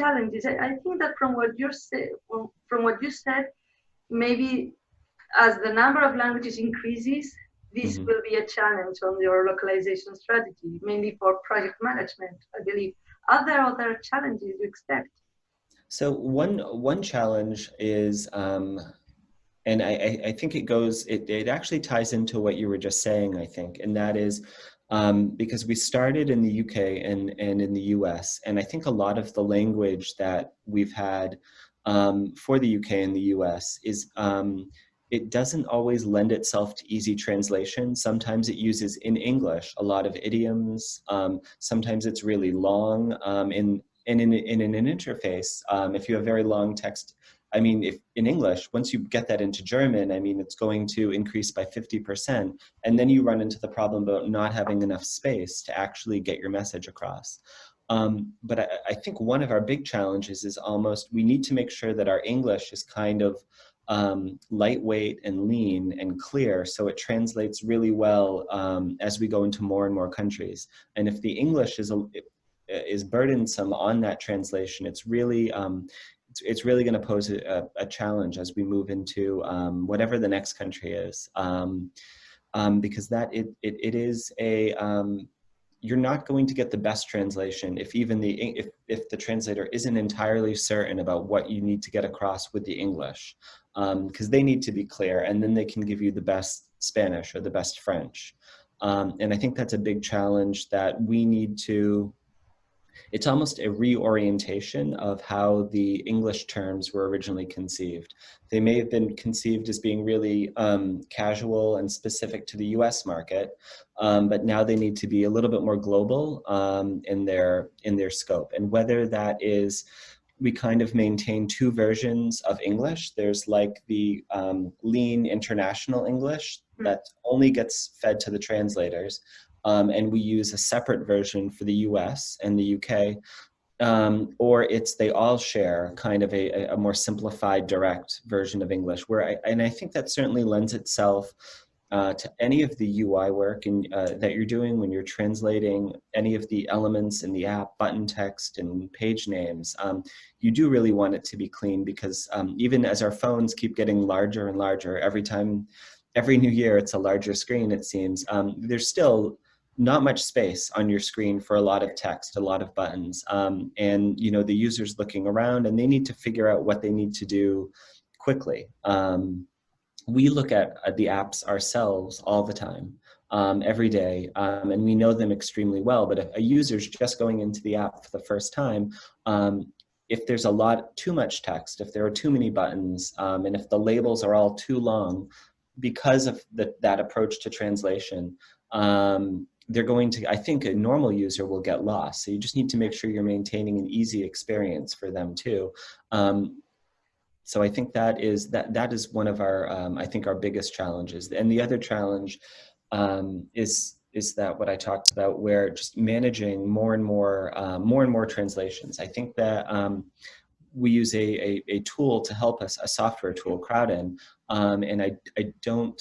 challenges, I think that from what you said, maybe as the number of languages increases, this Mhm. will be a challenge on your localization strategy, mainly for project management, I believe. Are there other challenges you expect? So one challenge is, and I think it actually ties into what you were just saying, I think, and that is because we started in the UK and in the US, and I think a lot of the language that we've had for the UK and the US is it doesn't always lend itself to easy translation. Sometimes it uses in English a lot of idioms. Sometimes it's really long. In an interface, if you have very long text, I mean, if in English, once you get that into German, I mean, it's going to increase by 50%. And then you run into the problem about not having enough space to actually get your message across. But I think one of our big challenges is we need to make sure that our English is kind of lightweight and lean and clear, so it translates really well as we go into more and more countries. And if the English is burdensome on that translation, it's really going to pose a challenge as we move into whatever the next country is, because it is you're not going to get the best translation if the translator isn't entirely certain about what you need to get across with the English, because they need to be clear, and then they can give you the best Spanish or the best French. And I think that's a big challenge that we need to. It's almost a reorientation of how the English terms were originally conceived. They may have been conceived as being really casual and specific to the US market, but now they need to be a little bit more global in their scope. And whether that is, we kind of maintain two versions of English. There's like the lean international English that only gets fed to the translators. And we use a separate version for the US and the UK, or they all share kind of a more simplified, direct version of English. And I think that certainly lends itself to any of the UI work that you're doing when you're translating any of the elements in the app, button text and page names. You do really want it to be clean, because even as our phones keep getting larger and larger, every new year it's a larger screen, it seems, there's still not much space on your screen for a lot of text, a lot of buttons. And the user's looking around and they need to figure out what they need to do quickly. We look at the apps ourselves all the time, every day, and we know them extremely well. But if a user's just going into the app for the first time, if there's too much text, if there are too many buttons, and if the labels are all too long, because of that approach to translation, I think a normal user will get lost. So you just need to make sure you're maintaining an easy experience for them too. So I think that is one of our, I think, our biggest challenges. And the other challenge is that what I talked about, where just managing more and more translations. I think that we use a tool to help us, a software tool, Crowdin, and I don't.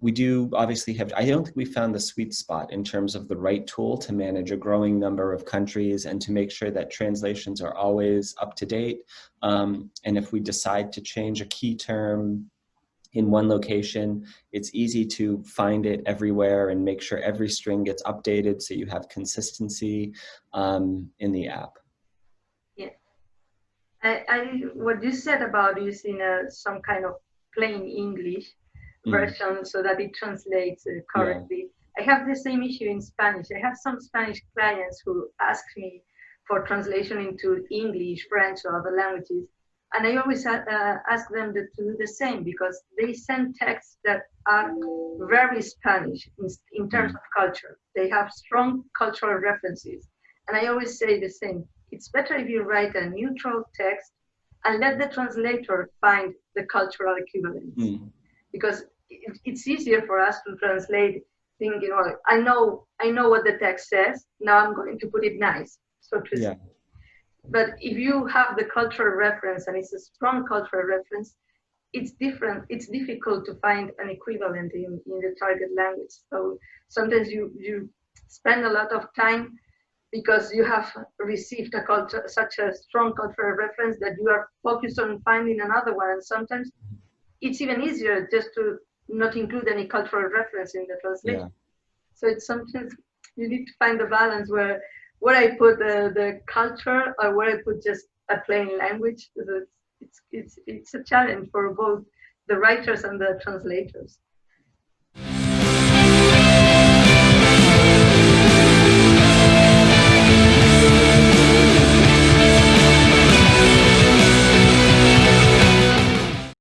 We do obviously have, I don't think we found the sweet spot in terms of the right tool to manage a growing number of countries and to make sure that translations are always up to date. And if we decide to change a key term in one location, it's easy to find it everywhere and make sure every string gets updated so you have consistency in the app. Yeah. What you said about using some kind of plain English version so that it translates correctly. Yeah. I have the same issue in Spanish. I have some Spanish clients who ask me for translation into English, French, or other languages. And I always ask them to do the same, because they send texts that are very Spanish in terms of culture. They have strong cultural references. And I always say the same. It's better if you write a neutral text and let the translator find the cultural equivalents. Because it's easier for us to translate thinking, well, I know what the text says, now I'm going to put it nice, so to say. But if you have the cultural reference and it's a strong cultural reference, it's different. It's difficult to find an equivalent in the target language. So sometimes you spend a lot of time because you have received a culture, such a strong cultural reference that you are focused on finding another one. And sometimes it's even easier just to not include any cultural reference in the translation. Yeah. So it's sometimes you need to find the balance where I put the culture or where I put just a plain language. It's a challenge for both the writers and the translators.